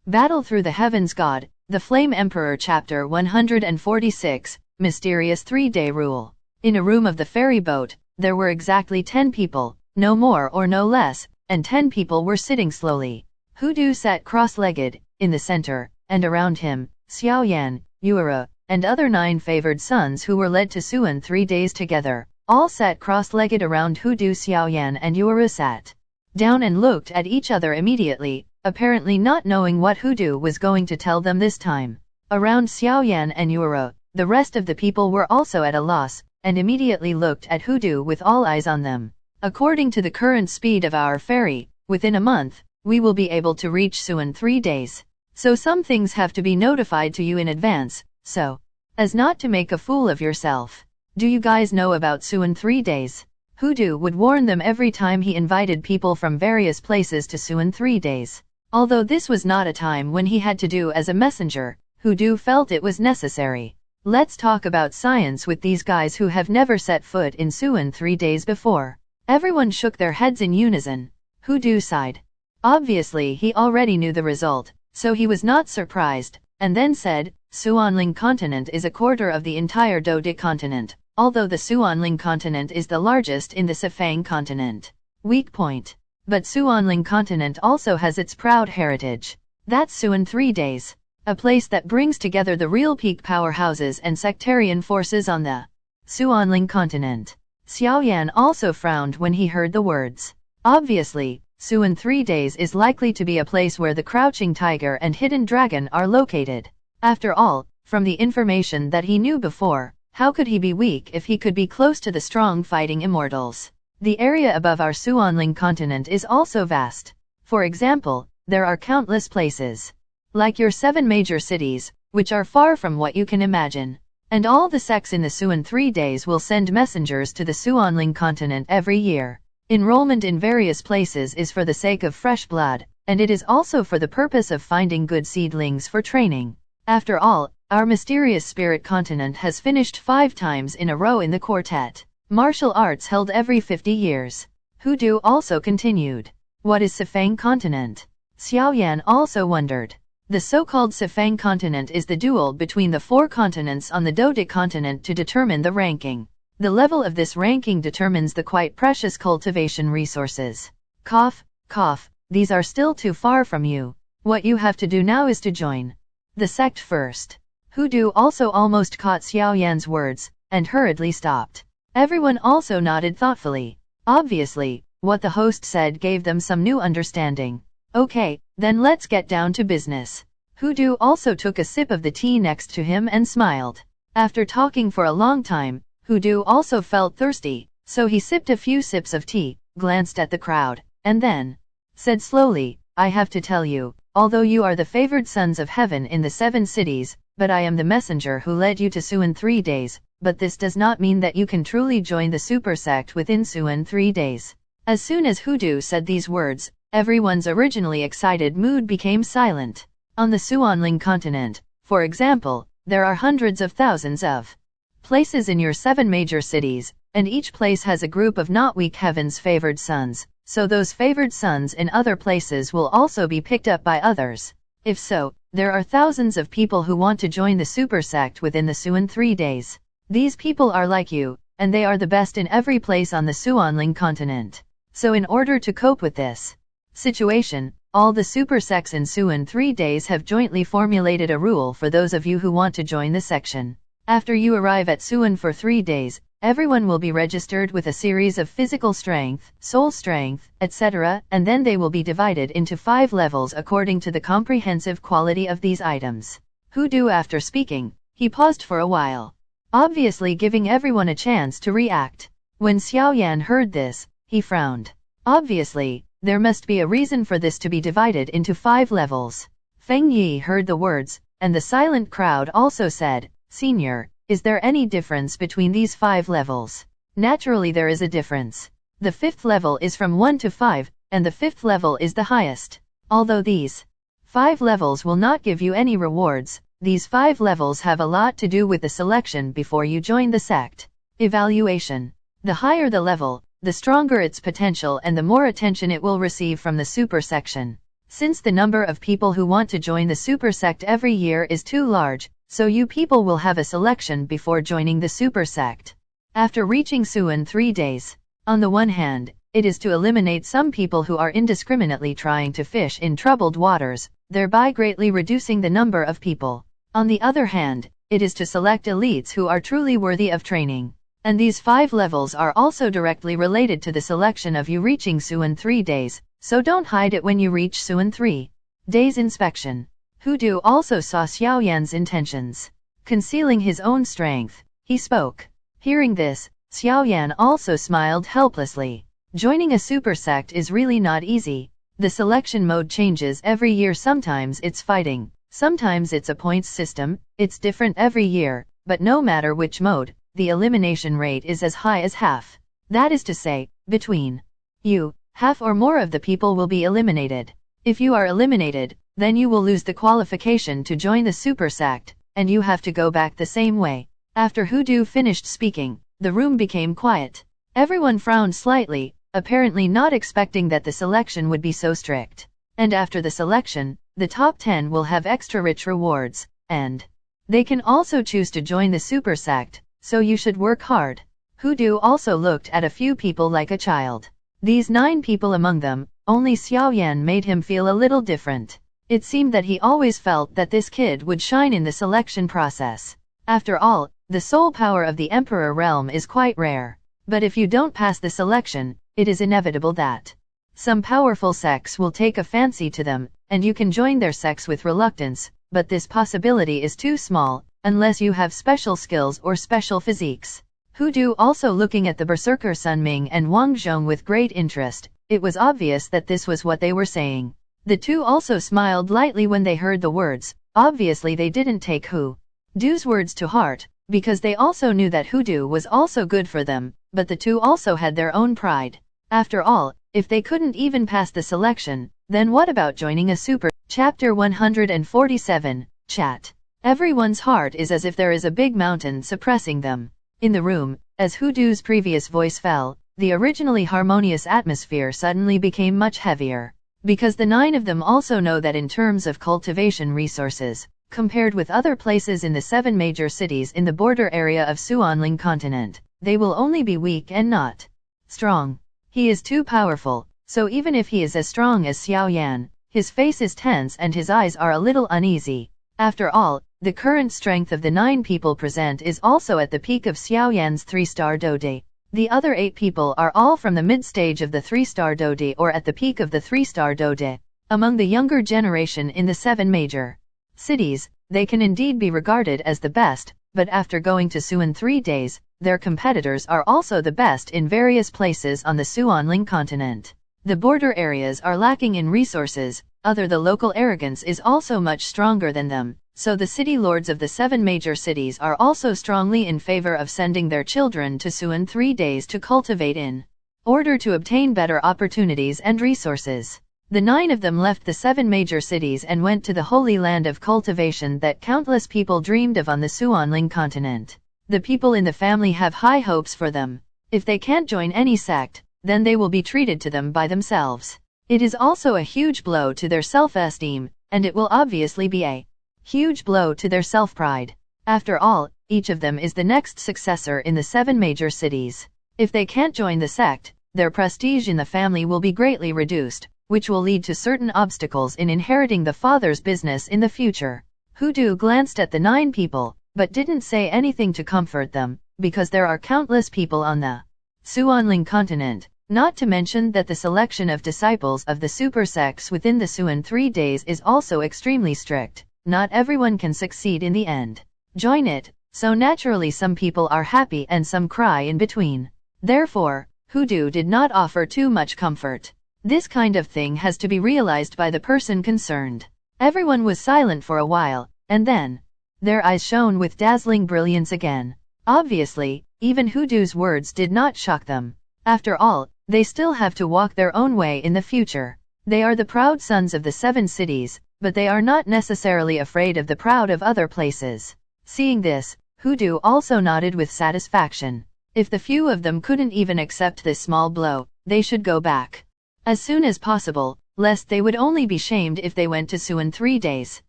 Battle Through the Heavens God, the Flame Emperor Chapter 146, Mysterious 3-Day Rule. In a room of the ferry boat, there were exactly 10 people, no more or no less, and 10 people were sitting slowly. Hudu sat cross-legged, in the center, and around him, Xiao Yan, Yuera, and other 9 favored sons who were led to Suan 3 days together, all sat cross-legged around Hudu. Xiao Yan and Yuera sat down and looked at each other immediately, apparently not knowing what Hudu was going to tell them this time. Around Xiao Yan and Yuera, the rest of the people were also at a loss, and immediately looked at Hudu with all eyes on them. According to the current speed of our ferry, within a month, we will be able to reach Suan 3 days. So some things have to be notified to you in advance, so as not to make a fool of yourself. Do you guys know about Suan 3 days? Hudu would warn them every time he invited people from various places to Suan 3 days. Although this was not a time when he had to do as a messenger, Hudu felt it was necessary. Let's talk about science with these guys who have never set foot in Suan 3 days before. Everyone shook their heads in unison. Hudu sighed. Obviously he already knew the result, so he was not surprised, and then said, Suanling continent is a quarter of the entire Dodic continent, although the Suanling continent is the largest in the Sefang continent. Weak point. But Suanling continent also has its proud heritage. That's Suan 3 days. A place that brings together the real peak powerhouses and sectarian forces on the Suanling continent. Xiao Yan also frowned when he heard the words. Obviously, Suan 3 days is likely to be a place where the Crouching Tiger and Hidden Dragon are located. After all, from the information that he knew before, how could he be weak if he could be close to the strong fighting immortals? The area above our Suanling continent is also vast. For example, there are countless places, like your 7 major cities, which are far from what you can imagine. And all the sects in the Suan 3 days will send messengers to the Suanling continent every year. Enrollment in various places is for the sake of fresh blood, and it is also for the purpose of finding good seedlings for training. After all, our mysterious spirit continent has finished 5 times in a row in the quartet. Martial arts held every 50 years. Hudu also continued. What is Sefang continent? Xiao Yan also wondered. The so-called Sefang continent is the duel between the 4 continents on the Dodic continent to determine the ranking. The level of this ranking determines the quite precious cultivation resources. Cough, cough, these are still too far from you. What you have to do now is to join the sect first. Hudu also almost caught Xiao Yan's words, and hurriedly stopped. Everyone also nodded thoughtfully. Obviously, what the host said gave them some new understanding. Okay, then let's get down to business. Hudu also took a sip of the tea next to him and smiled. After talking for a long time, Hudu also felt thirsty, so he sipped a few sips of tea, glanced at the crowd, and then said slowly, I have to tell you, although you are the favored sons of heaven in the 7 cities, but I am the messenger who led you to Suan 3 days, but this does not mean that you can truly join the super sect within Suan 3 days. As soon as Hudu said these words, everyone's originally excited mood became silent. On the Suanling continent, for example, there are hundreds of thousands of places in your 7 major cities, and each place has a group of not weak heaven's favored sons, so those favored sons in other places will also be picked up by others. If so, there are thousands of people who want to join the super sect within the Suan 3 days. These people are like you, and they are the best in every place on the Suanling continent. So in order to cope with this situation, all the super sects in Suan 3 days have jointly formulated a rule for those of you who want to join the section. After you arrive at Suan for 3 days, everyone will be registered with a series of physical strength, soul strength, etc., and then they will be divided into 5 levels according to the comprehensive quality of these items. Hudu, after speaking, he paused for a while, obviously giving everyone a chance to react. When Xiao Yan heard this, he frowned. Obviously, there must be a reason for this to be divided into 5 levels. Feng Yi heard the words, and the silent crowd also said, Senior, is there any difference between these 5 levels? Naturally there is a difference. The 5th level is from 1 to 5, and the 5th level is the highest. Although these 5 levels will not give you any rewards, these 5 levels have a lot to do with the selection before you join the sect. Evaluation. The higher the level, the stronger its potential and the more attention it will receive from the super section. Since the number of people who want to join the super sect every year is too large, so you people will have a selection before joining the super sect. After reaching Suan 3 days. On the one hand, it is to eliminate some people who are indiscriminately trying to fish in troubled waters, thereby greatly reducing the number of people. On the other hand, it is to select elites who are truly worthy of training. And these 5 levels are also directly related to the selection of you reaching Suan 3 days, so don't hide it when you reach Suan 3 days inspection. Hudu also saw Xiao Yan's intentions. Concealing his own strength, he spoke. Hearing this, Xiao Yan also smiled helplessly. Joining a super sect is really not easy. The selection mode changes every year. Sometimes it's fighting, sometimes it's a points system, it's different every year, but no matter which mode, the elimination rate is as high as half. That is to say, between you, half or more of the people will be eliminated. If you are eliminated, then you will lose the qualification to join the super sect, and you have to go back the same way. After Hudu finished speaking, the room became quiet. Everyone frowned slightly, apparently not expecting that the selection would be so strict. And after the selection, the top 10 will have extra rich rewards, and they can also choose to join the super sect, so you should work hard. Hudu also looked at a few people like a child. These 9 people among them, only Xiao Yan made him feel a little different. It seemed that he always felt that this kid would shine in the selection process. After all, the soul power of the Emperor realm is quite rare. But if you don't pass the selection, it is inevitable that some powerful sects will take a fancy to them, and you can join their sects with reluctance, but this possibility is too small, unless you have special skills or special physiques. Hudu also looking at the berserker Sun Ming and Wang Zhong with great interest. It was obvious that this was what they were saying. The two also smiled lightly when they heard the words. Obviously they didn't take Hudu's words to heart, because they also knew that Hudu was also good for them, but the two also had their own pride. After all, if they couldn't even pass the selection, then what about joining a super? Chapter 147, Chat. Everyone's heart is as if there is a big mountain suppressing them. In the room, as Hudu's previous voice fell, the originally harmonious atmosphere suddenly became much heavier. Because the 9 of them also know that in terms of cultivation resources, compared with other places in the 7 major cities in the border area of Suanling continent, they will only be weak and not strong. He is too powerful, so even if he is as strong as Xiao Yan, his face is tense and his eyes are a little uneasy. After all, the current strength of the 9 people present is also at the peak of Xiao Yan's 3-star Dode. The other 8 people are all from the mid-stage of the 3-star Dode or at the peak of the 3-star Dode. Among the younger generation in the 7 major cities, they can indeed be regarded as the best, but after going to Suan 3 days, their competitors are also the best in various places on the Suanling continent. The border areas are lacking in resources, the local arrogance is also much stronger than them, so the city lords of the 7 major cities are also strongly in favor of sending their children to Suan 3 days to cultivate in order to obtain better opportunities and resources. The 9 of them left the 7 major cities and went to the holy land of cultivation that countless people dreamed of on the Suanling continent. The people in the family have high hopes for them. If they can't join any sect, then they will be treated to them by themselves. It is also a huge blow to their self-esteem, and it will obviously be a huge blow to their self-pride. After all, each of them is the next successor in the 7 major cities. If they can't join the sect, their prestige in the family will be greatly reduced, which will lead to certain obstacles in inheriting the father's business in the future. Hudu glanced at the 9 people, but didn't say anything to comfort them, because there are countless people on the Suanling continent, not to mention that the selection of disciples of the super sects within the Suan 3 days is also extremely strict. Not everyone can succeed in the end. Join it, so naturally some people are happy and some cry in between. Therefore, Hudu did not offer too much comfort. This kind of thing has to be realized by the person concerned. Everyone was silent for a while, and then their eyes shone with dazzling brilliance again. Obviously, even Hudu's words did not shock them. After all, they still have to walk their own way in the future. They are the proud sons of the 7 cities, but they are not necessarily afraid of the proud of other places. Seeing this, Hudu also nodded with satisfaction. If the few of them couldn't even accept this small blow, they should go back as soon as possible, lest they would only be shamed if they went to Suan 3 days.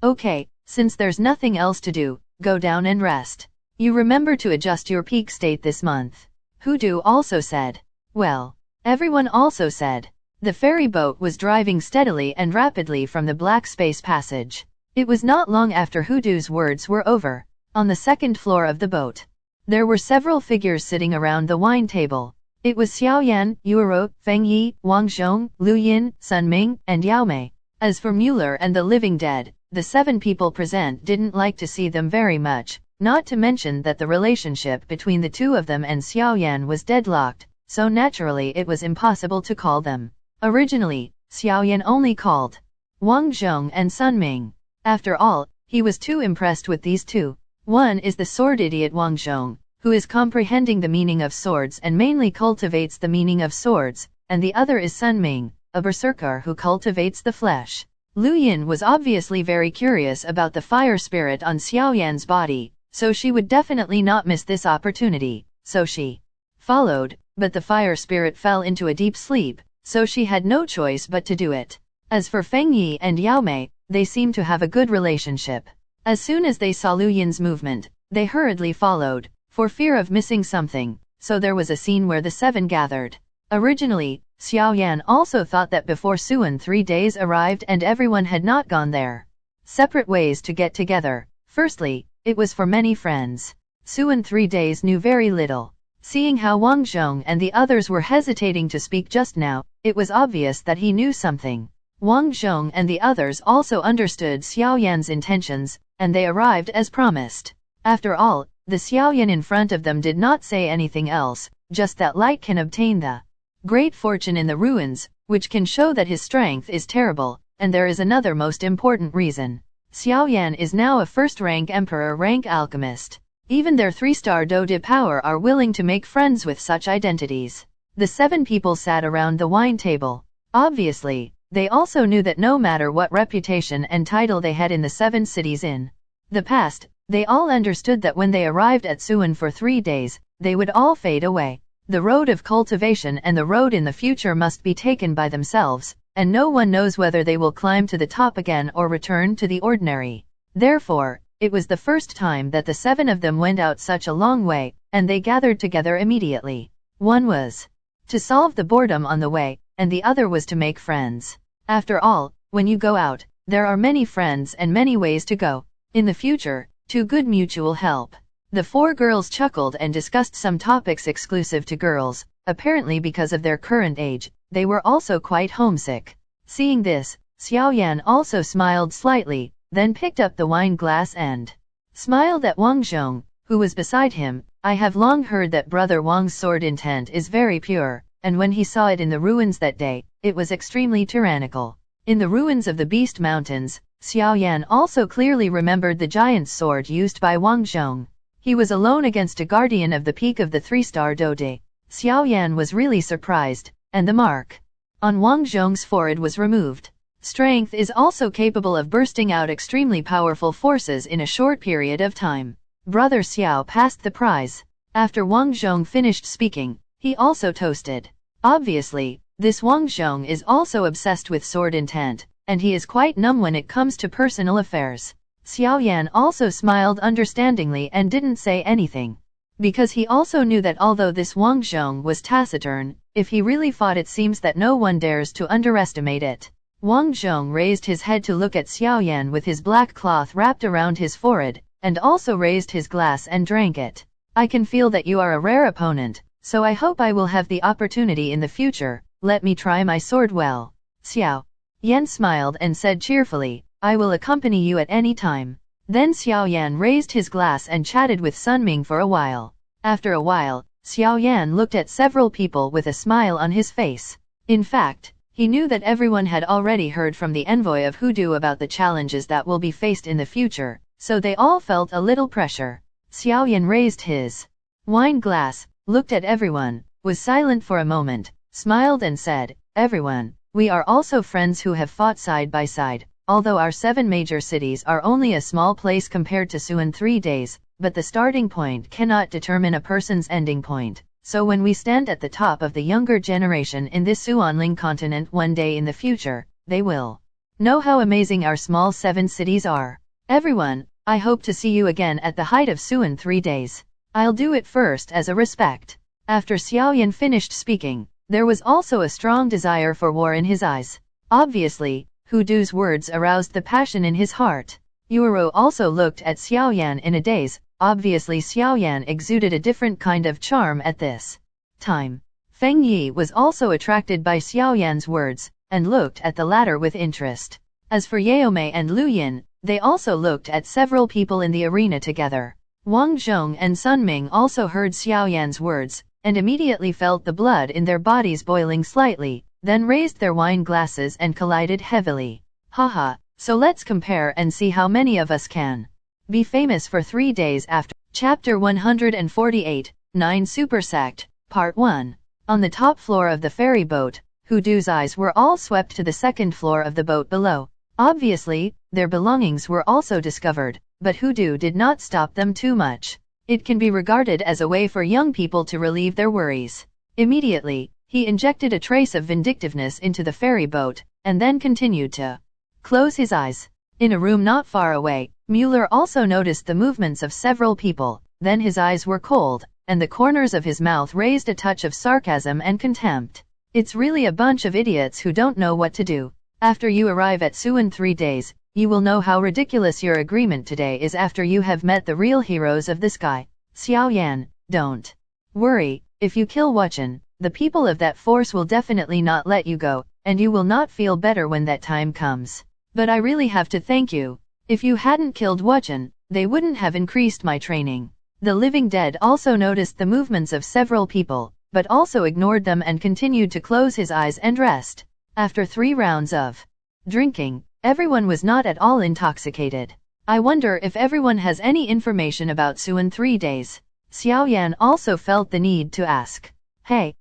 Okay, since there's nothing else to do, go down and rest. You remember to adjust your peak state this month. Hudu also said. Well, everyone also said. The ferry boat was driving steadily and rapidly from the black space passage. It was not long after Hudu's words were over. On the second floor of the boat, there were several figures sitting around the wine table. It was Xiao Yan, Yuero, Feng Yi, Wang Zhong, Lu Yin, Sun Ming, and Yao Mei. As for Mueller and the living dead, the 7 people present didn't like to see them very much, not to mention that the relationship between the 2 of them and Xiao Yan was deadlocked, so naturally it was impossible to call them. Originally, Xiao Yan only called Wang Zhong and Sun Ming. After all, he was too impressed with these 2. One is the sword idiot Wang Zhong, who is comprehending the meaning of swords and mainly cultivates the meaning of swords, and the other is Sun Ming, a berserker who cultivates the flesh. Lu Yin was obviously very curious about the fire spirit on Xiao Yan's body, so she would definitely not miss this opportunity, so she followed, but the fire spirit fell into a deep sleep, so she had no choice but to do it. As for Feng Yi and Yao Mei, they seemed to have a good relationship. As soon as they saw Lu Yin's movement, they hurriedly followed, for fear of missing something, so there was a scene where the 7 gathered. Originally, Xiao Yan also thought that before Suan 3 days arrived and everyone had not gone there. Separate ways to get together. Firstly, it was for many friends. Suan 3 days knew very little. Seeing how Wang Zhong and the others were hesitating to speak just now, it was obvious that he knew something. Wang Zhong and the others also understood Xiao Yan's intentions, and they arrived as promised. After all, the Xiao Yan in front of them did not say anything else, just that light can obtain the great fortune in the ruins, which can show that his strength is terrible, and there is another most important reason. Xiao Yan is now a first-rank emperor rank alchemist. Even their 3-star Dode power are willing to make friends with such identities. The 7 people sat around the wine table. Obviously, they also knew that no matter what reputation and title they had in the 7 cities in the past, they all understood that when they arrived at Suan for 3 days, they would all fade away. The road of cultivation and the road in the future must be taken by themselves, and no one knows whether they will climb to the top again or return to the ordinary. Therefore, it was the first time that the 7 of them went out such a long way, and they gathered together immediately. One was to solve the boredom on the way, and the other was to make friends. After all, when you go out, there are many friends and many ways to go. In the future, to good mutual help. The 4 girls chuckled and discussed some topics exclusive to girls. Apparently because of their current age, they were also quite homesick. Seeing this, Xiao Yan also smiled slightly, then picked up the wine glass and smiled at Wang Zhong, who was beside him. I have long heard that Brother Wang's sword intent is very pure, and when he saw it in the ruins that day, it was extremely tyrannical. In the ruins of the Beast Mountains, Xiao Yan also clearly remembered the giant's sword used by Wang Zhong. He was alone against a guardian of the peak of the 3-star Dode. Xiao Yan was really surprised, and the mark on Wang Zhong's forehead was removed. Strength is also capable of bursting out extremely powerful forces in a short period of time. Brother Xiao passed the prize. After Wang Zhong finished speaking, he also toasted. Obviously, this Wang Zhong is also obsessed with sword intent, and he is quite numb when it comes to personal affairs. Xiao Yan also smiled understandingly and didn't say anything. Because he also knew that although this Wang Zhong was taciturn, if he really fought it seems that no one dares to underestimate it. Wang Zhong raised his head to look at Xiao Yan with his black cloth wrapped around his forehead, and also raised his glass and drank it. I can feel that you are a rare opponent, so I hope I will have the opportunity in the future. Let me try my sword well. Xiao Yan smiled and said cheerfully, I will accompany you at any time. Then Xiao Yan raised his glass and chatted with Sun Ming for a while. After a while, Xiao Yan looked at several people with a smile on his face. In fact, he knew that everyone had already heard from the envoy of Hudu about the challenges that will be faced in the future, so they all felt a little pressure. Xiao Yan raised his wine glass, looked at everyone, was silent for a moment, smiled and said, Everyone, we are also friends who have fought side by side. Although our 7 major cities are only a small place compared to Suan 3 days, but the starting point cannot determine a person's ending point. So when we stand at the top of the younger generation in this Suanling continent one day in the future, they will know how amazing our small 7 cities are. Everyone, I hope to see you again at the height of Suan 3 days. I'll do it first as a respect. After Xiao Yan finished speaking, there was also a strong desire for war in his eyes. Obviously, Hu Du's words aroused the passion in his heart. Yuero also looked at Xiao Yan in a daze. Obviously Xiao Yan exuded a different kind of charm at this time. Feng Yi was also attracted by Xiao Yan's words, and looked at the latter with interest. As for Yaomei and Lu Yin, they also looked at several people in the arena together. Wang Zhong and Sun Ming also heard Xiao Yan's words, and immediately felt the blood in their bodies boiling slightly, then raised their wine glasses and collided heavily. Haha, so let's compare and see how many of us can be famous for 3 days after. Chapter 148, 9 Super Sect, Part 1. On the top floor of the ferry boat, Hu Du's eyes were all swept to the second floor of the boat below. Obviously, their belongings were also discovered, but Hu Du did not stop them too much. It can be regarded as a way for young people to relieve their worries. Immediately, he injected a trace of vindictiveness into the ferry boat, and then continued to close his eyes. In a room not far away, Mueller also noticed the movements of several people, then his eyes were cold, and the corners of his mouth raised a touch of sarcasm and contempt. It's really a bunch of idiots who don't know what to do. After you arrive at Suan 3 days, you will know how ridiculous your agreement today is after you have met the real heroes of the sky. Xiao Yan, don't worry, if you kill Wuchen, the people of that force will definitely not let you go, and you will not feel better when that time comes. But I really have to thank you. If you hadn't killed Wuchen, they wouldn't have increased my training. The living dead also noticed the movements of several people, but also ignored them and continued to close his eyes and rest. After 3 rounds of drinking, everyone was not at all intoxicated. I wonder if everyone has any information about Suan 3 days. Xiao Yan also felt the need to ask. Hey,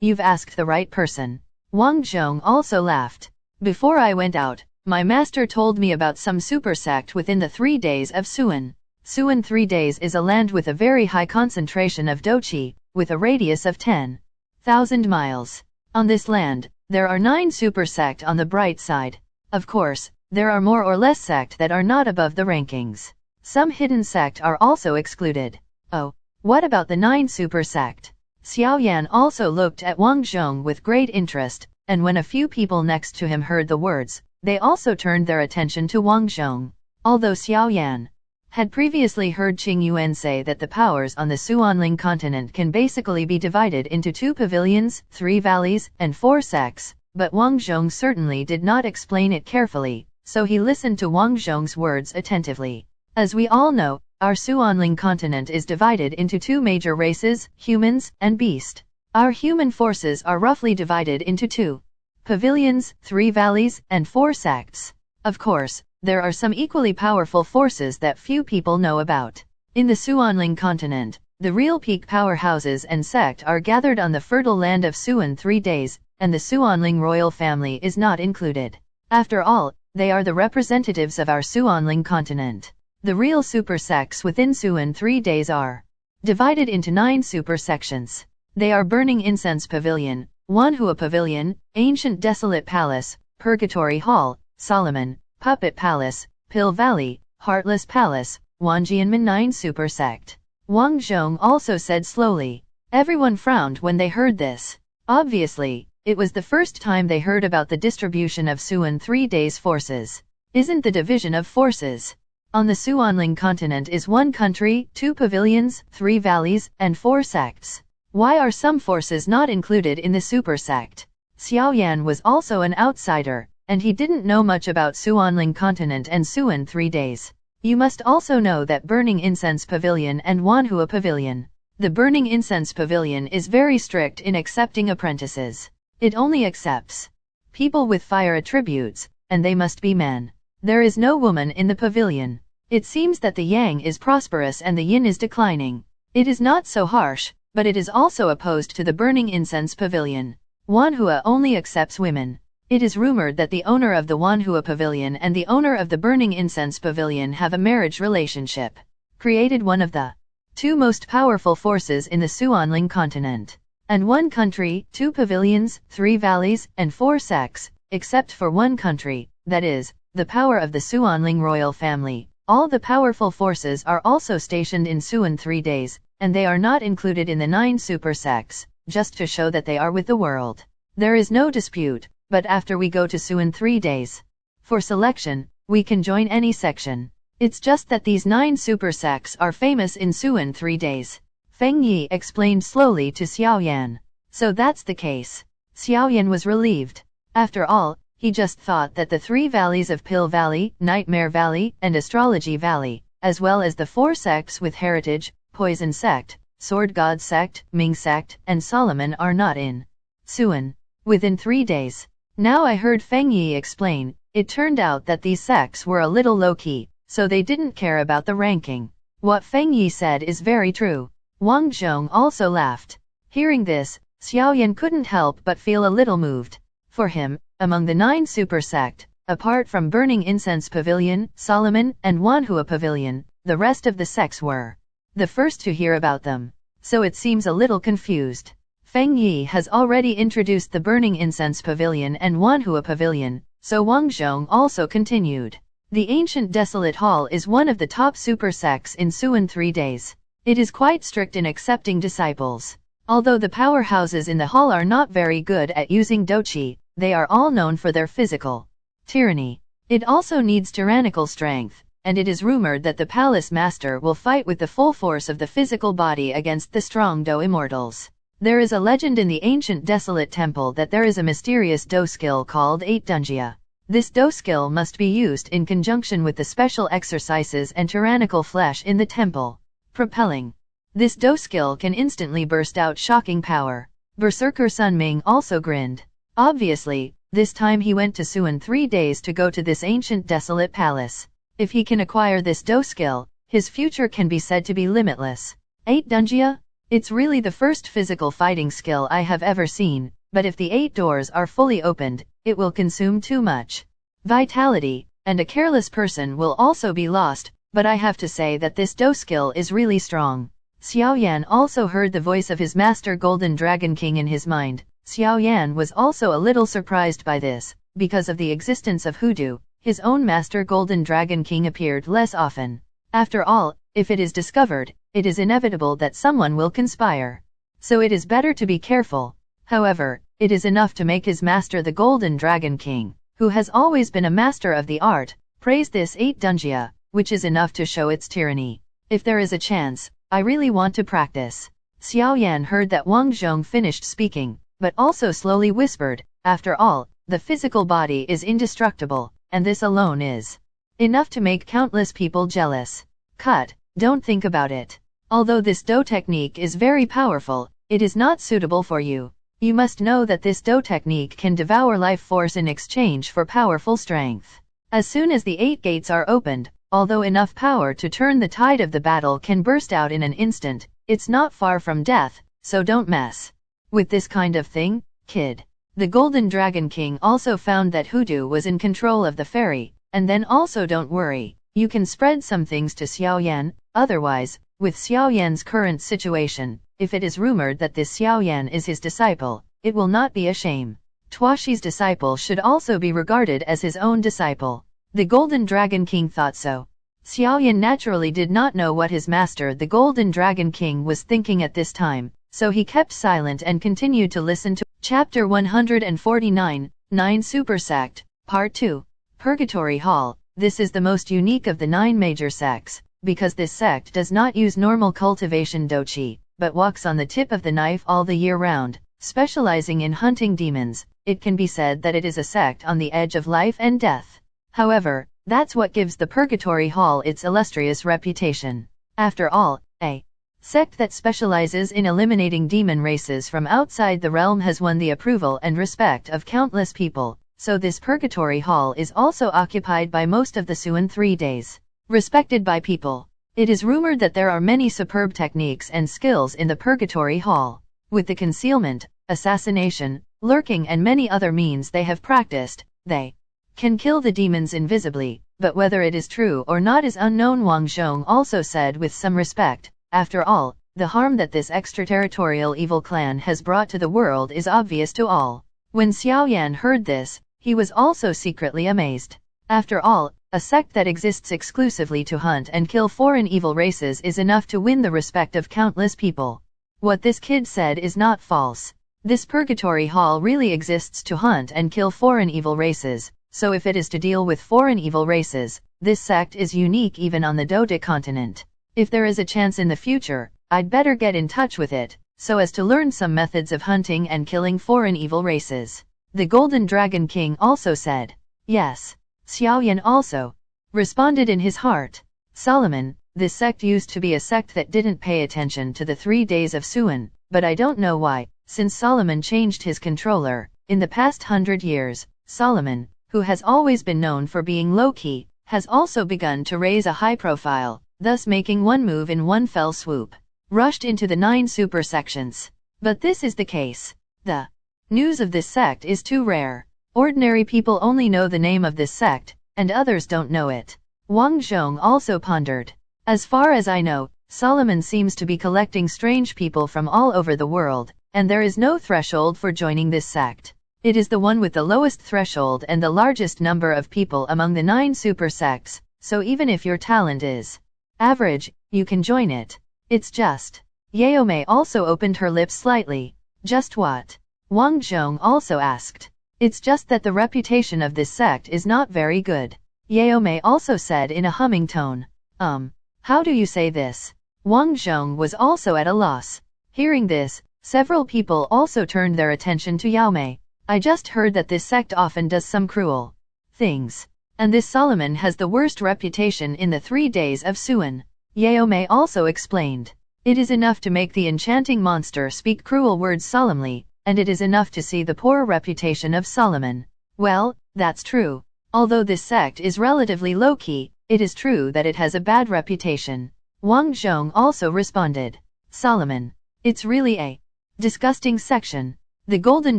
you've asked the right person. Wang Zhong also laughed. Before I went out, my master told me about some super sect within the 3 days of Suan. Suan 3 days is a land with a very high concentration of doqi, with a radius of 10,000 miles. On this land, there are 9 super sect on the bright side. Of course, there are more or less sect that are not above the rankings. Some hidden sect are also excluded. Oh, what about the 9 super sect? Xiao Yan also looked at Wang Zhong with great interest, and when a few people next to him heard the words, they also turned their attention to Wang Zhong. Although Xiao Yan had previously heard Qing Yuan say that the powers on the Suanling continent can basically be divided into 2 pavilions, 3 valleys, and 4 sects, but Wang Zhong certainly did not explain it carefully, so he listened to Wang Zhong's words attentively. As we all know, our Suanling continent is divided into 2 major races, humans and beast. Our human forces are roughly divided into 2 pavilions, 3 valleys, and 4 sects. Of course, there are some equally powerful forces that few people know about. In the Suanling continent, the real peak powerhouses and sect are gathered on the fertile land of Suan 3 days, and the Suanling royal family is not included. After all, they are the representatives of our Suanling continent. The real super sects within Suan 3 days are divided into 9 super sections. They are Burning Incense Pavilion, Manhua Pavilion, Ancient Desolate Palace, Purgatory Hall, Solomon, Puppet Palace, Pill Valley, Heartless Palace, Wanjianmen 9 Super Sect. Wang Zhong also said slowly. Everyone frowned when they heard this. Obviously, it was the first time they heard about the distribution of Suan 3 days forces. Isn't the division of forces on the Suanling continent is 1 country, 2 pavilions, 3 valleys, and 4 sects. Why are some forces not included in the super sect? Xiao Yan was also an outsider, and he didn't know much about Suanling continent and Suan 3 days. You must also know that Burning Incense Pavilion and Wanhua Pavilion. The Burning Incense Pavilion is very strict in accepting apprentices. It only accepts people with fire attributes, and they must be men. There is no woman in the pavilion. It seems that the yang is prosperous and the yin is declining. It is not so harsh, but it is also opposed to the Burning Incense Pavilion. Wanhua only accepts women. It is rumored that the owner of the Wanhua Pavilion and the owner of the Burning Incense Pavilion have a marriage relationship, created one of the 2 most powerful forces in the Suanling continent. And 1 country, 2 pavilions, 3 valleys, and 4 sects, except for one country, that is, the power of the Xuanling royal family. All the powerful forces are also stationed in Suan 3 days, and they are not included in the 9 super sects, just to show that they are with the world. There is no dispute, but after we go to Suan 3 days. For selection, we can join any section. It's just that these 9 super sects are famous in Suan 3 days. Feng Yi explained slowly to Xiao Yan. So that's the case. Xiao Yan was relieved. After all, he just thought that the 3 valleys of Pill Valley, Nightmare Valley, and Astrology Valley, as well as the 4 sects with Heritage, Poison Sect, Sword God Sect, Ming Sect, and Solomon are not in Suan within 3 days. Now I heard Feng Yi explain, it turned out that these sects were a little low-key, so they didn't care about the ranking. What Feng Yi said is very true. Wang Zhong also laughed. Hearing this, Xiao Yan couldn't help but feel a little moved. For him, among the 9 super sect, apart from Burning Incense Pavilion, Solomon, and Manhua Pavilion, the rest of the sects were the first to hear about them. So it seems a little confused. Feng Yi has already introduced the Burning Incense Pavilion and Manhua Pavilion, so Wang Zhong also continued. The Ancient Desolate Hall is one of the top super sects in Suan 3 days. It is quite strict in accepting disciples. Although the powerhouses in the hall are not very good at using doqi, they are all known for their physical tyranny. It also needs tyrannical strength, and it is rumored that the palace master will fight with the full force of the physical body against the strong Do immortals. There is a legend in the ancient desolate temple that there is a mysterious Do skill called 8 Dunjia. This Do skill must be used in conjunction with the special exercises and tyrannical flesh in the temple. Propelling. This Do skill can instantly burst out shocking power. Berserker Sun Ming also grinned. Obviously, this time he went to Suan 3 days to go to this ancient desolate palace. If he can acquire this Do skill, his future can be said to be limitless. 8 Dunjia? It's really the first physical fighting skill I have ever seen, but if the 8 doors are fully opened, it will consume too much vitality, and a careless person will also be lost, but I have to say that this Do skill is really strong. Xiao Yan also heard the voice of his master Golden Dragon King in his mind. Xiao Yan was also a little surprised by this, because of the existence of Hoodoo, his own master Golden Dragon King appeared less often. After all, if it is discovered, it is inevitable that someone will conspire. So it is better to be careful. However, it is enough to make his master the Golden Dragon King, who has always been a master of the art, praise this 8 Dunjia, which is enough to show its tyranny. If there is a chance, I really want to practice. Xiao Yan heard that Wang Zhong finished speaking, but also slowly whispered, after all, the physical body is indestructible, and this alone is enough to make countless people jealous. Cut, don't think about it. Although this Do technique is very powerful, it is not suitable for you. You must know that this Do technique can devour life force in exchange for powerful strength. As soon as the 8 gates are opened, although enough power to turn the tide of the battle can burst out in an instant, it's not far from death, so don't mess with this kind of thing, kid. The Golden Dragon King also found that Hoodoo was in control of the ferry, and then also don't worry, you can spread some things to Xiao Yan. Otherwise, with Xiao Yan's current situation, if it is rumored that this Xiao Yan is his disciple, it will not be a shame. Tuashi's disciple should also be regarded as his own disciple. The Golden Dragon King thought so. Xiao Yan naturally did not know what his master the Golden Dragon King was thinking at this time, so he kept silent and continued to listen to Chapter 149, 9 Super Sect, Part 2. Purgatory Hall. This is the most unique of the 9 major sects, because this sect does not use normal cultivation doqi, but walks on the tip of the knife all the year round, specializing in hunting demons. It can be said that it is a sect on the edge of life and death. However, that's what gives the Purgatory Hall its illustrious reputation. After all, a sect that specializes in eliminating demon races from outside the realm has won the approval and respect of countless people, so this Purgatory Hall is also occupied by most of the Suan 3 days. Respected by people. It is rumored that there are many superb techniques and skills in the Purgatory Hall. With the concealment, assassination, lurking and many other means they have practiced, they can kill the demons invisibly, but whether it is true or not is unknown. Wang Zhong also said with some respect, after all, the harm that this extraterritorial evil clan has brought to the world is obvious to all. When Xiao Yan heard this, He was also secretly amazed. After all, a sect that exists exclusively to hunt and kill foreign evil races is enough to win the respect of countless people. What this kid said is not false. This purgatory hall really exists to hunt and kill foreign evil races, so if it is to deal with foreign evil races, this sect is unique even on the Dota continent. If there is a chance in the future, I'd better get in touch with it, so as to learn some methods of hunting and killing foreign evil races. The Golden Dragon King also said. Yes. Xiao Yan also responded in his heart. Solomon, this sect used to be a sect that didn't pay attention to the 3 days of Suan, but I don't know why, since Solomon changed his controller. In the past 100 years, Solomon, who has always been known for being low-key, has also begun to raise a high profile, thus making one move in one fell swoop. Rushed into the 9 super sections. But this is the case. The news of this sect is too rare. Ordinary people only know the name of this sect, and others don't know it. Wang Zhong also pondered. As far as I know, Solomon seems to be collecting strange people from all over the world, and there is no threshold for joining this sect. It is the one with the lowest threshold and the largest number of people among the 9 super sects, so even if your talent is average, you can join it. It's just. Yaomei also opened her lips slightly. Just what? Wang Zhong also asked. It's just that the reputation of this sect is not very good. Yaomei also said in a humming tone. How do you say this? Wang Zhong was also at a loss. Hearing this, several people also turned their attention to Yaomei. I just heard that this sect often does some cruel things. And this Solomon has the worst reputation in the 3 days of Suan. Yaomei also explained. It is enough to make the enchanting monster speak cruel words solemnly, and it is enough to see the poor reputation of Solomon. Well, that's true. Although this sect is relatively low-key, it is true that it has a bad reputation. Wang Zhong also responded. Solomon. It's really a disgusting section. The Golden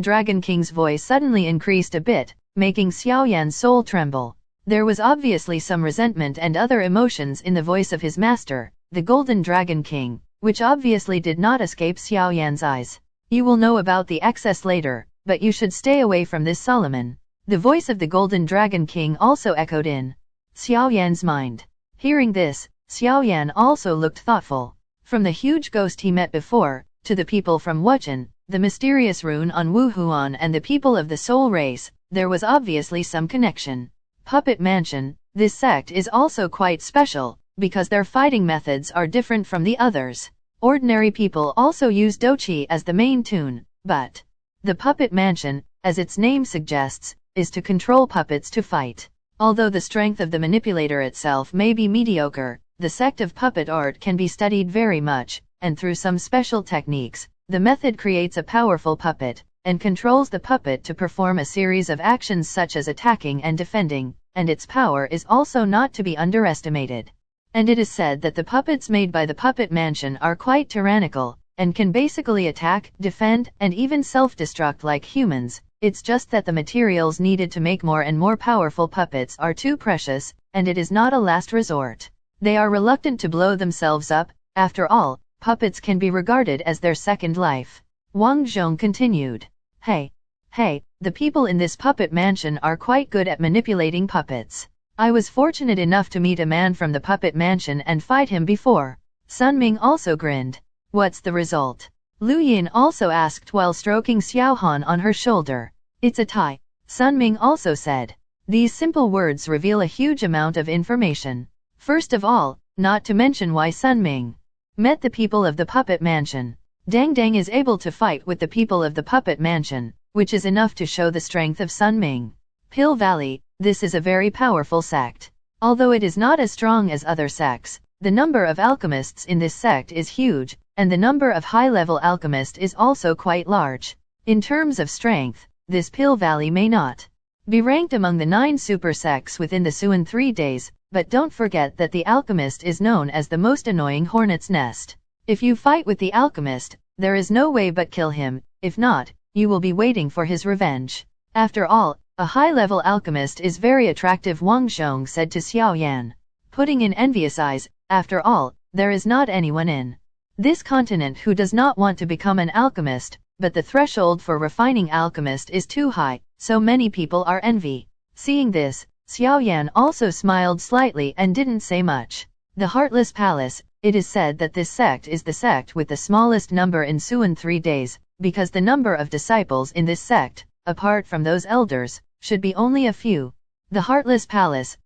Dragon King's voice suddenly increased a bit, making Xiao Yan's soul tremble. There was obviously some resentment and other emotions in the voice of his master, the Golden Dragon King, which obviously did not escape Xiao Yan's eyes. You will know about the excess later, but you should stay away from this Solomon. The voice of the Golden Dragon King also echoed in Xiao Yan's mind. Hearing this, Xiao Yan also looked thoughtful. From the huge ghost he met before, to the people from Wuchen, the mysterious rune on Wuhuan and the people of the soul race, there was obviously some connection. Puppet Mansion, this sect is also quite special, because their fighting methods are different from the others. Ordinary people also use Douqi as the main tune, but the Puppet Mansion, as its name suggests, is to control puppets to fight. Although the strength of the manipulator itself may be mediocre, the sect of puppet art can be studied very much, and through some special techniques, the method creates a powerful puppet, and controls the puppet to perform a series of actions such as attacking and defending, and its power is also not to be underestimated. And it is said that the puppets made by the Puppet Mansion are quite tyrannical, and can basically attack, defend, and even self-destruct like humans. It's just that the materials needed to make more and more powerful puppets are too precious, and it is not a last resort. They are reluctant to blow themselves up. After all, puppets can be regarded as their second life. Wang Zhong continued. Hey, the people in this Puppet Mansion are quite good at manipulating puppets. I was fortunate enough to meet a man from the Puppet Mansion and fight him before. Sun Ming also grinned. What's the result? Lu Yin also asked while stroking Xiao Han on her shoulder. It's a tie. Sun Ming also said. These simple words reveal a huge amount of information. First of all, not to mention why Sun Ming met the people of the Puppet Mansion. Dang Dang is able to fight with the people of the Puppet Mansion, which is enough to show the strength of Sun Ming. Pill Valley, this is a very powerful sect. Although it is not as strong as other sects, the number of alchemists in this sect is huge, and the number of high-level alchemists is also quite large. In terms of strength, this Pill Valley may not be ranked among the 9 super sects within the Suan 3 days, but don't forget that the alchemist is known as the most annoying hornet's nest. If you fight with the alchemist, there is no way but kill him. If not, you will be waiting for his revenge. After all, a high-level alchemist is very attractive, Wang Zhong said to Xiao Yan, putting in envious eyes. After all, there is not anyone in this continent who does not want to become an alchemist, but the threshold for refining alchemist is too high, so many people are envy. Seeing this, Xiao Yan also smiled slightly and didn't say much. The Heartless Palace. It is said that this sect is the sect with the smallest number in Suan 3 days, because the number of disciples in this sect, apart from those elders, should be only a few. The Heartless Palace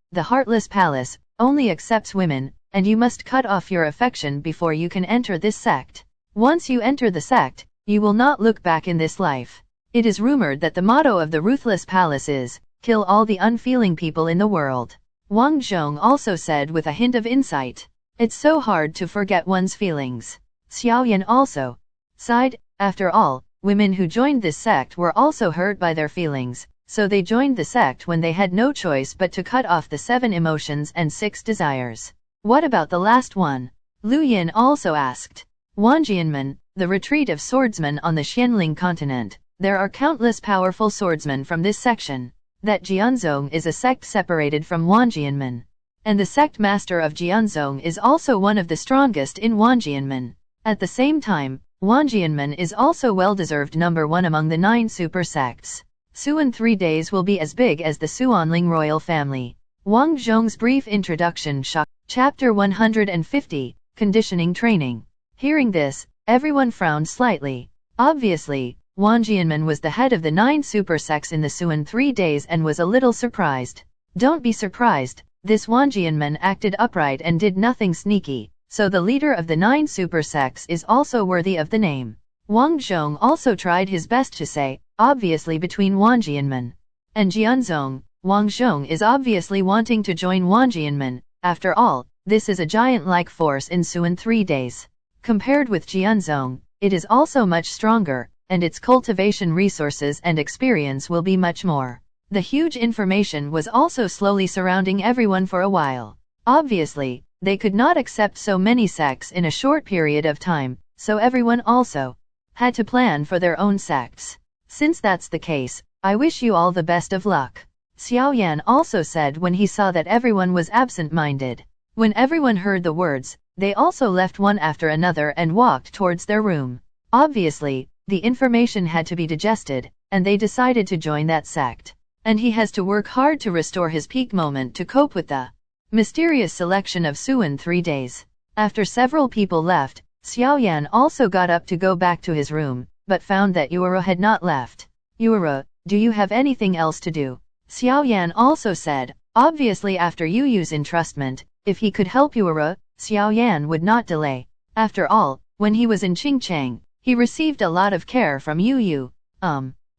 only accepts women, and you must cut off your affection before you can enter this sect. Once you enter the sect, you will not look back in this life. It is rumored that the motto of the Ruthless Palace is, kill all the unfeeling people in the world. Wang Zhong also said with a hint of insight. It's so hard to forget one's feelings. Xiao Yan also sighed. After all, women who joined this sect were also hurt by their feelings, so they joined the sect when they had no choice but to cut off the 7 emotions and 6 desires. What about the last one? Lu Yin also asked. Wanjianmen, the retreat of swordsmen on the Xianling continent. There are countless powerful swordsmen from this section. That Jianzong is a sect separated from Wanjianmen. And the sect master of Jianzong is also one of the strongest in Wanjianmen. At the same time, Wanjianmen is also well-deserved number 1 among the 9 super sects. Suan 3 days will be as big as the Suanling royal family. Wang Zhong's brief introduction shocked. Chapter 150, Conditioning Training. Hearing this, everyone frowned slightly. Obviously, Wanjianmen was the head of the 9 super sects in the Suan 3 days and was a little surprised. Don't be surprised. This Wanjianmen acted upright and did nothing sneaky, so the leader of the 9 super sects is also worthy of the name. Wang Zhong also tried his best to say, obviously between Wanjianmen and Jianzong, Wang Zhong is obviously wanting to join Wanjianmen. After all, this is a giant-like force in Suan 3 days. Compared with Jianzong, it is also much stronger, and its cultivation resources and experience will be much more. The huge information was also slowly surrounding everyone for a while. Obviously, they could not accept so many sects in a short period of time, so everyone also had to plan for their own sects. Since that's the case, I wish you all the best of luck. Xiao Yan also said when he saw that everyone was absent-minded. When everyone heard the words, they also left one after another and walked towards their room. Obviously, the information had to be digested, and they decided to join that sect. And he has to work hard to restore his peak moment to cope with the mysterious selection of Suan 3 days. After several people left, Xiao Yan also got up to go back to his room, but found that Yuero had not left. Yuero, do you have anything else to do? Xiao Yan also said, obviously after Yuyu's entrustment, if he could help Yuero, Xiao Yan would not delay. After all, when he was in Qingchang, he received a lot of care from Yuyu.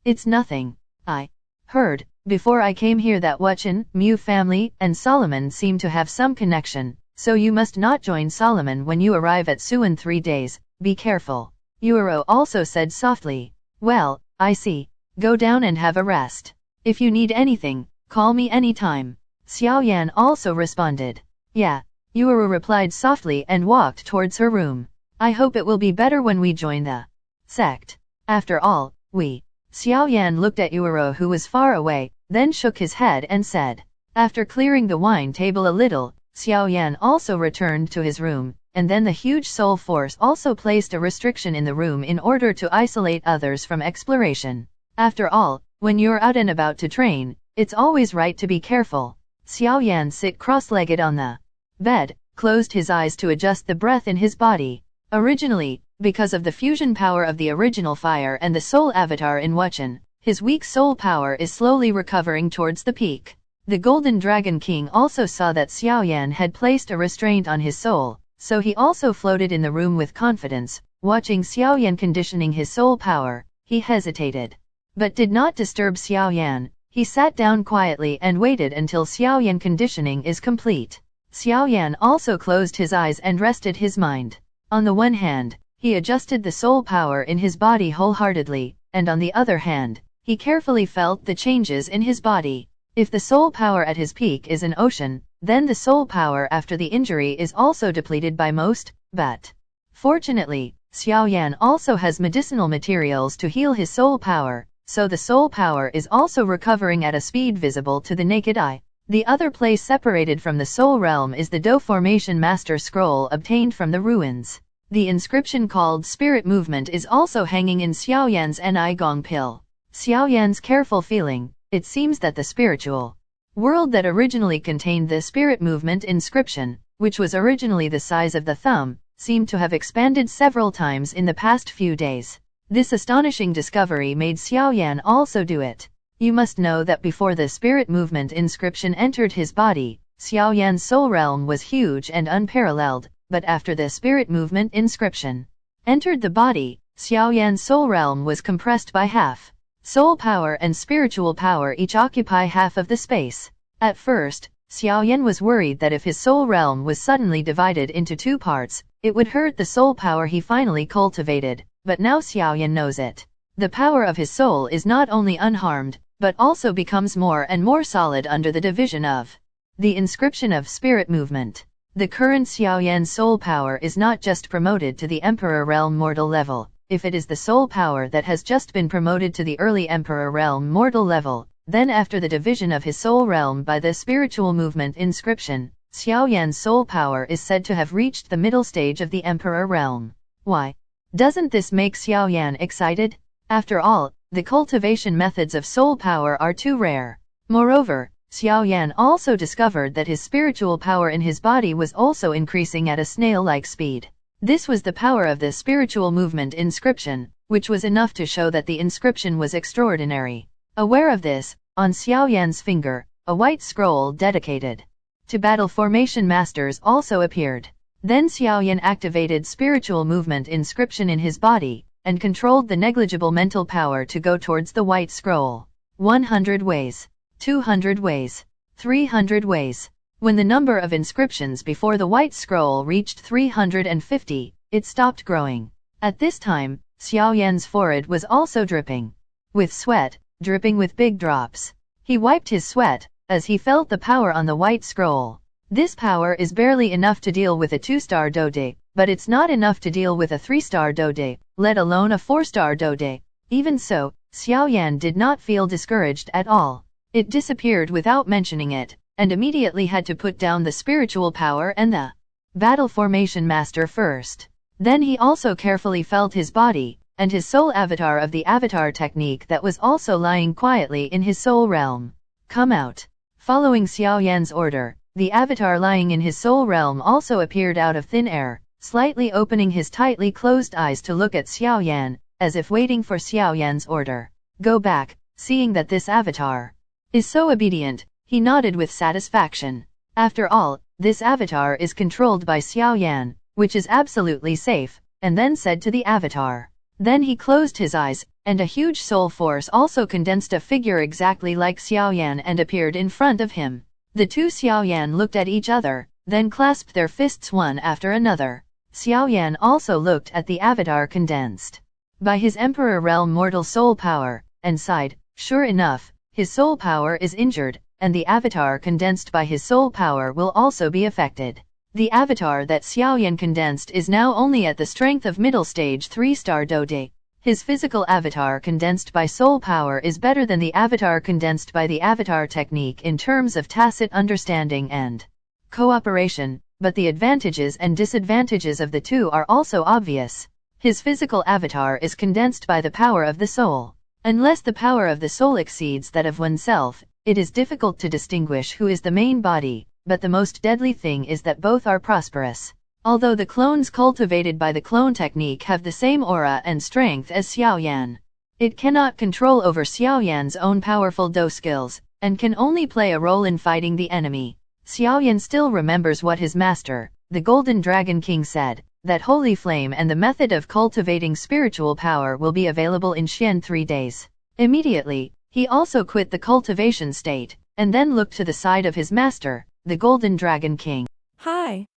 It's nothing. I heard, before I came here that Wuchen, Mu family, and Solomon seem to have some connection, so you must not join Solomon when you arrive at Suan 3 days, be careful. Yuero also said softly. Well, I see. Go down and have a rest. If you need anything, call me anytime. Xiao Yan also responded. Yeah. Yuero replied softly and walked towards her room. I hope it will be better when we join the sect. After all, we. Xiao Yan looked at Yuero who was far away, then shook his head and said. After clearing the wine table a little, Xiao Yan also returned to his room, and then the huge soul force also placed a restriction in the room in order to isolate others from exploration. After all, when you're out and about to train, it's always right to be careful. Xiao Yan sit cross-legged on the bed, closed his eyes to adjust the breath in his body. Originally, because of the fusion power of the original fire and the soul avatar in Wuchen, his weak soul power is slowly recovering towards the peak. The Golden Dragon King also saw that Xiao Yan had placed a restraint on his soul, so he also floated in the room with confidence. Watching Xiao Yan conditioning his soul power, he hesitated, but did not disturb Xiao Yan. He sat down quietly and waited until Xiao Yan conditioning is complete. Xiao Yan also closed his eyes and rested his mind. On the one hand, he adjusted the soul power in his body wholeheartedly, and on the other hand, he carefully felt the changes in his body. If the soul power at his peak is an ocean, then the soul power after the injury is also depleted by most, but fortunately, Xiao Yan also has medicinal materials to heal his soul power, so the soul power is also recovering at a speed visible to the naked eye. The other place separated from the soul realm is the Do Formation Master Scroll obtained from the ruins. The inscription called Spirit Movement is also hanging in Xiao Yan's Ni Gong Pill. Xiao Yan's careful feeling, it seems that the spiritual world that originally contained the spirit movement inscription, which was originally the size of the thumb, seemed to have expanded several times in the past few days. This astonishing discovery made Xiao Yan also do it. You must know that before the spirit movement inscription entered his body, Xiao Yan's soul realm was huge and unparalleled, but after the spirit movement inscription entered the body, Xiao Yan's soul realm was compressed by half. Soul power and spiritual power each occupy half of the space. At first, Xiao Yan was worried that if his soul realm was suddenly divided into two parts, it would hurt the soul power he finally cultivated, but now Xiao Yan knows it. The power of his soul is not only unharmed, but also becomes more and more solid under the division of the inscription of spirit movement. The current Xiao Yan soul power is not just promoted to the Emperor realm mortal level. If it is the soul power that has just been promoted to the early Emperor realm mortal level, then after the division of his soul realm by the spiritual movement inscription, Xiao Yan's soul power is said to have reached the middle stage of the Emperor realm. Why? Doesn't this make Xiao Yan excited? After all, the cultivation methods of soul power are too rare. Moreover, Xiao Yan also discovered that his spiritual power in his body was also increasing at a snail-like speed. This was the power of the spiritual movement inscription, which was enough to show that the inscription was extraordinary. Aware of this, on Xiao Yan's finger, a white scroll dedicated to battle formation masters also appeared. Then Xiao Yan activated spiritual movement inscription in his body, and controlled the negligible mental power to go towards the white scroll. 100 ways, 200 ways, 300 ways. When the number of inscriptions before the white scroll reached 350, it stopped growing. At this time, Xiao Yan's forehead was also dripping with sweat, dripping with big drops. He wiped his sweat, as he felt the power on the white scroll. This power is barely enough to deal with a 2-star dode, but it's not enough to deal with a 3-star dode, let alone a 4-star dode. Even so, Xiao Yan did not feel discouraged at all. It disappeared without mentioning it, and immediately had to put down the spiritual power and the battle formation master first. Then he also carefully felt his body, and his soul avatar of the avatar technique that was also lying quietly in his soul realm. Come out. Following Xiao Yan's order, the avatar lying in his soul realm also appeared out of thin air, slightly opening his tightly closed eyes to look at Xiao Yan, as if waiting for Xiao Yan's order. Go back. Seeing that this avatar is so obedient, he nodded with satisfaction. After all, this avatar is controlled by Xiao Yan, which is absolutely safe, and then said to the avatar. Then he closed his eyes, and a huge soul force also condensed a figure exactly like Xiao Yan and appeared in front of him. The two Xiao Yan looked at each other, then clasped their fists one after another. Xiao Yan also looked at the avatar condensed by his Emperor realm mortal soul power, and sighed. Sure enough, his soul power is injured, and the avatar condensed by his soul power will also be affected. The avatar that Xiao Yan condensed is now only at the strength of middle stage 3-star dode. His physical avatar condensed by soul power is better than the avatar condensed by the avatar technique in terms of tacit understanding and cooperation, but the advantages and disadvantages of the two are also obvious. His physical avatar is condensed by the power of the soul. Unless the power of the soul exceeds that of oneself, it is difficult to distinguish who is the main body, but the most deadly thing is that both are prosperous. Although the clones cultivated by the clone technique have the same aura and strength as Xiao Yan, it cannot control over Xiao Yan's own powerful do skills, and can only play a role in fighting the enemy. Xiao Yan still remembers what his master, the Golden Dragon King, said, that holy flame and the method of cultivating spiritual power will be available in Xian 3 days. Immediately, he also quit the cultivation state, and then looked to the side of his master, the Golden Dragon King. Hi.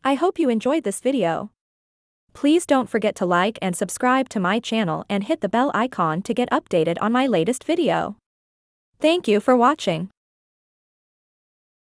I hope you enjoyed this video. Please don't forget to like and subscribe to my channel and hit the bell icon to get updated on my latest video. Thank you for watching.